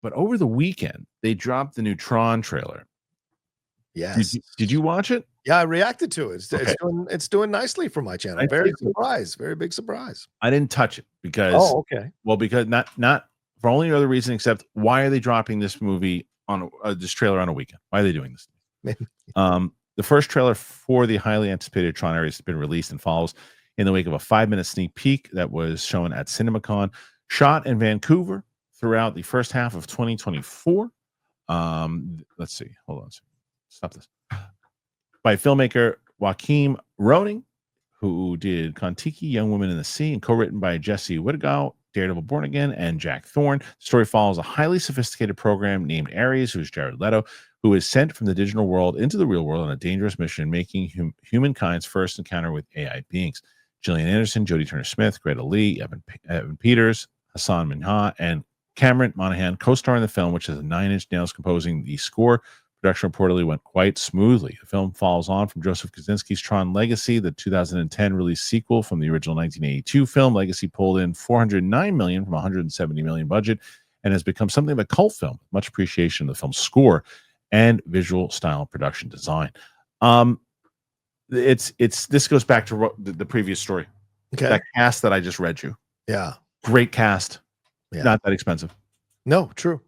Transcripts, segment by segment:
But over the weekend, they dropped the new Tron trailer. Yes. Did you watch it? Yeah, I reacted to it. Okay. It's doing nicely for my channel. Very surprised. Very big surprise. I didn't touch it because okay. Well, because not for only other reason except why are they dropping this movie on this trailer on a weekend? Why are they doing this? The first trailer for the highly anticipated Tron series has been released and follows in the wake of a 5-minute sneak peek that was shown at CinemaCon, shot in Vancouver throughout the first half of 2024. Let's see. Hold on. Stop this. By filmmaker Joachim Roning, who did Kon-Tiki, Young Women in the Sea, and co-written by Jesse Whittagow, Daredevil Born Again, and Jack Thorne. The story follows a highly sophisticated program named Ares, who is Jared Leto, who is sent from the digital world into the real world on a dangerous mission, making humankind's first encounter with AI beings. Gillian Anderson, Jodie Turner-Smith, Greta Lee, Evan Peters, Hassan Minhaj, and Cameron Monaghan co-star in the film, which has Nine Inch Nails composing the score. Production reportedly went quite smoothly. The film follows on from Joseph Kosinski's Tron Legacy, the 2010 release sequel from the original 1982 film. Legacy pulled in $409 million from a $170 million budget and has become something of a cult film. Much appreciation of the film's score and visual style production design. This goes back to the previous story. Okay. That cast that I just read you. Yeah. Great cast. Yeah. Not that expensive. No, true.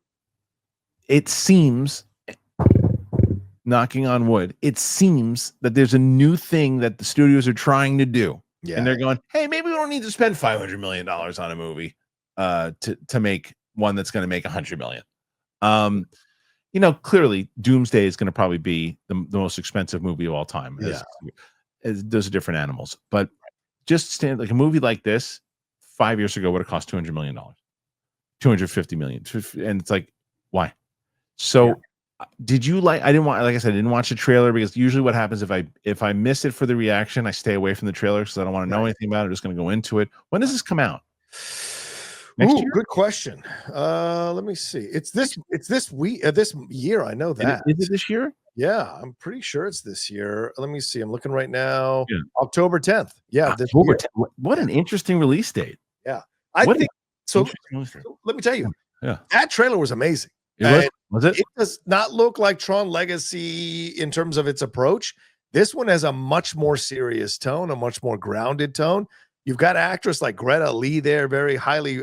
It seems, knocking on wood, it seems that there's a new thing that the studios are trying to do. Yeah. And they're going, hey, maybe we don't need to spend $500 million on a movie to make one that's going to make $100 million. Clearly Doomsday is going to probably be the most expensive movie of all time. Those are different animals. But just like a movie like this 5 years ago would have cost $200 million, $250 million. And it's like, why? So did you like, I didn't watch the trailer because usually what happens if I miss it for the reaction, I stay away from the trailer because I don't want to know anything about it. I'm just going to go into it. When does this come out? Next year? Good question. Let me see. It's this year. I know that. Is it this year? Yeah, I'm pretty sure it's this year. Let me see. I'm looking right now. Yeah. October 10th. Yeah, October 10th. What an interesting release date. Yeah. I think so. Let me tell you. Yeah. That trailer was amazing. Was it? It does not look like Tron Legacy in terms of its approach. This one has a much more serious tone, a much more grounded tone. You've got actress like Greta Lee there, very highly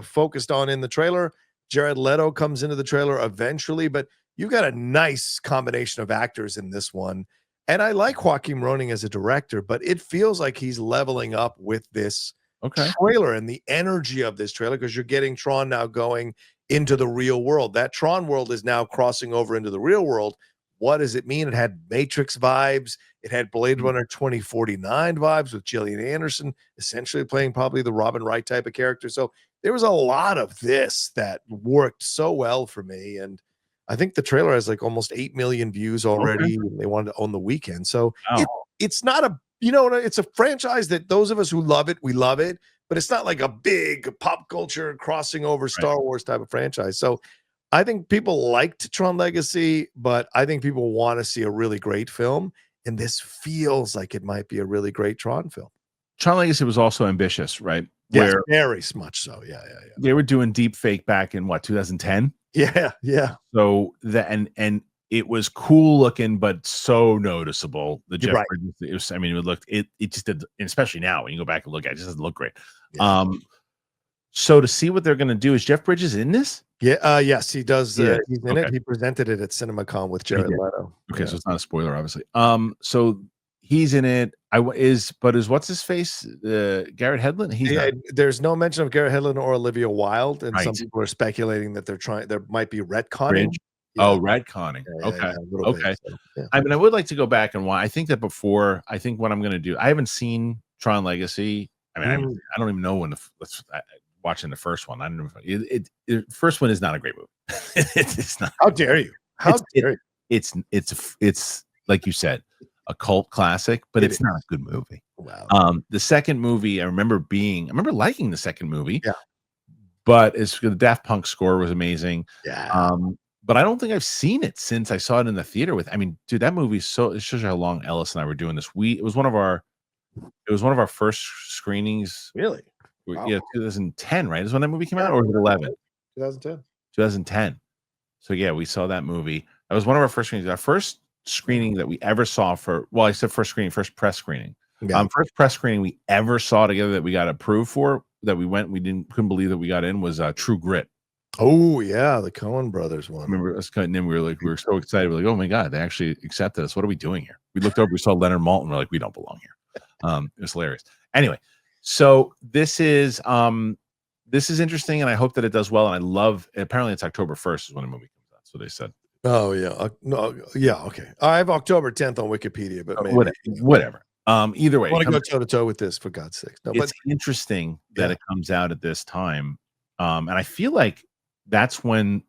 focused on in the trailer. Jared Leto comes into the trailer eventually, but you've got a nice combination of actors in this one. And I like Joachim Roning as a director, but it feels like he's leveling up with this trailer and the energy of this trailer because you're getting Tron now going into the real world. That Tron world is now crossing over into the real world. What does it mean? It had Matrix vibes. It had Blade Runner 2049 vibes with Gillian Anderson essentially playing probably the Robin Wright type of character. So there was a lot of this that worked so well for me. And I think the trailer has like almost 8 million views already. And they wanted to own the weekend. So it's not a, it's a franchise that those of us who love it, we love it, but it's not like a big pop culture crossing over Star Wars type of franchise. So I think people liked Tron Legacy, but I think people want to see a really great film. And this feels like it might be a really great Tron film. Tron Legacy was also ambitious, right? Yes, very much so. Yeah. They were doing deep fake back in 2010? Yeah. So and it was cool looking, but so noticeable. The Jeff Bridges, it just did, especially now when you go back and look at it, just doesn't look great. Yeah. So to see what they're going to do, is Jeff Bridges in this? Yeah. Yes, he does. He's in it. He presented it at CinemaCon with Jared Leto. Okay, so it's not a spoiler, obviously. So he's in it. But what's his face? Garrett Hedlund? There's no mention of Garrett Hedlund or Olivia Wilde, and some people are speculating that there might be retconning. Retconning. Okay. Bit, so, I would like to go back and watch. I think what I'm going to do, I haven't seen Tron Legacy. I don't even know when watching the first one. I don't know if the first one is not a great movie. It's not. How dare you? It's like you said, a cult classic, but it's not a good movie. Wow. The second movie, I remember liking the second movie. Yeah. But the Daft Punk score was amazing. Yeah. But I don't think I've seen it since I saw it in the theater dude, that movie it shows you how long Ellis and I were doing this. It was one of our first screenings. Really? Wow. Yeah, 2010, right? Is when that movie came out, or was it 11? 2010. 2010. So yeah, we saw that movie. That was one of our first screenings. Our first screening that we ever saw I said first press screening. Yeah. First press screening we ever saw together that we got approved for, that we couldn't believe that we got in, was True Grit. Oh yeah, the Coen brothers one. Remember us cutting in? We were so excited. We're like, oh my god, they actually accepted us. What are we doing here? We looked over, we saw Leonard Maltin. We're like, we don't belong here. It was hilarious. Anyway, so this is interesting, and I hope that it does well. And I love. Apparently, it's October 1st is when the movie comes out. So they said. Oh yeah, no, yeah, okay. I have October 10th on Wikipedia, but maybe whatever. Either way, I want to go toe to toe with this, for God's sake. No, it's interesting that it comes out at this time, and I feel like that's when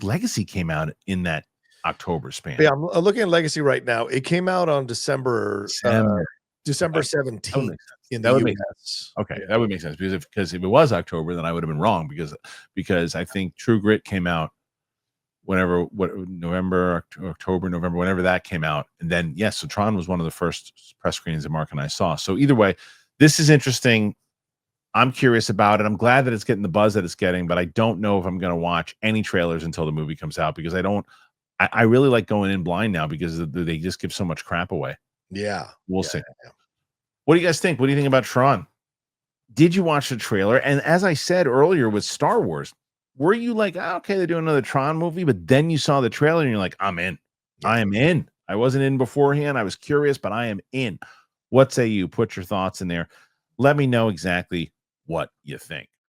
Legacy came out in that October span. Yeah, I'm looking at Legacy right now. It came out on December 17th in the US. Okay, that would make sense, because if it was October, then I would have been wrong, because I think True Grit came out November, October, November, whenever that came out. And then so Tron was one of the first press screenings that Mark and I saw. So either way, this is interesting. I'm curious about it. I'm glad that it's getting the buzz that it's getting, but I don't know if I'm going to watch any trailers until the movie comes out, because I really like going in blind now, because they just give so much crap away. Yeah. We'll see. Yeah. What do you guys think? What do you think about Tron? Did you watch the trailer? And as I said earlier with Star Wars, were you like, okay, they're doing another Tron movie, but then you saw the trailer and you're like, I'm in. I am in. I wasn't in beforehand. I was curious, but I am in. What say you? Put your thoughts in there. Let me know exactly what you think.